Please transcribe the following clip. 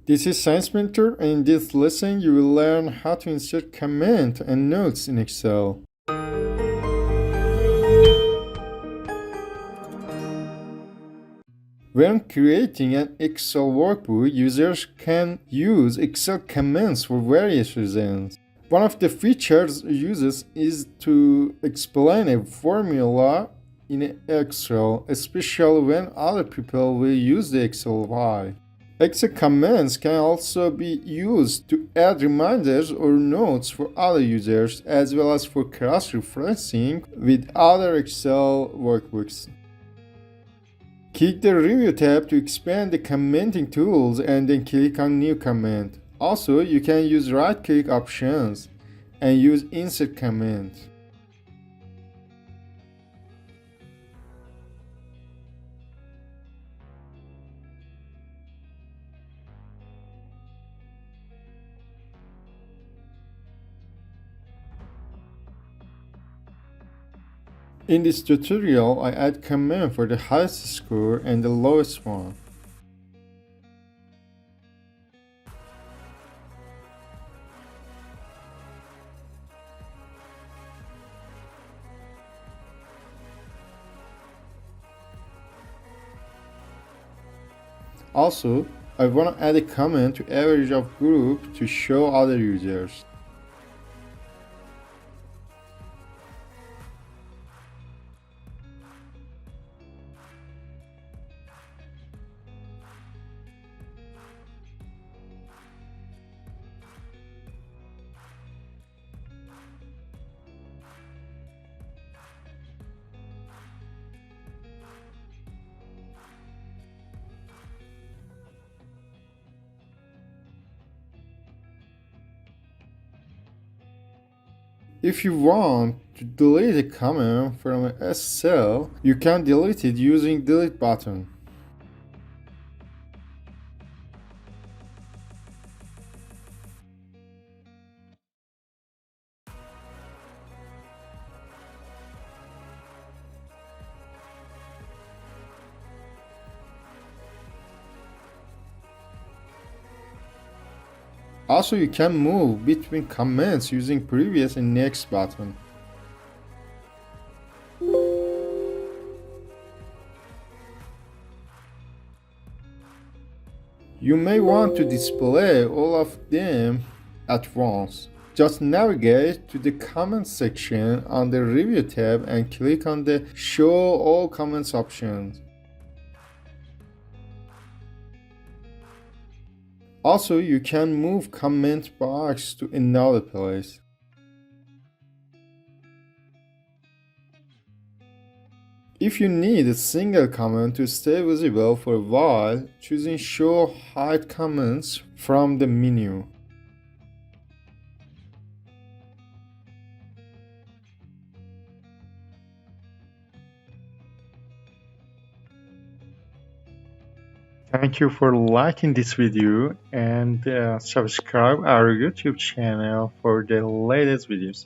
This is Science Mentor, and in this lesson you will learn how to insert comment and notes in Excel. When creating an Excel workbook, users can use Excel comments for various reasons. One of the features uses is to explain a formula in Excel, especially when other people will use the Excel file. Excel comments can also be used to add reminders or notes for other users, as well as for cross-referencing with other Excel workbooks. Click the Review tab to expand the commenting tools and then click on New Comment. Also, you can use right-click options and use Insert Comment. In this tutorial, I add comment for the highest score and the lowest one. Also, I want to add a comment to average of group to show other users. If you want to delete a comment from a cell, you can delete it using delete button. Also, you can move between comments using previous and next button. You may want to display all of them at once. Just navigate to the comments section on the Review tab and click on the Show All Comments option. Also, you can move comment box to another place. If you need a single comment to stay visible for a while, choosing Show Hide Comments from the menu. Thank you for liking this video and subscribe our YouTube channel for the latest videos.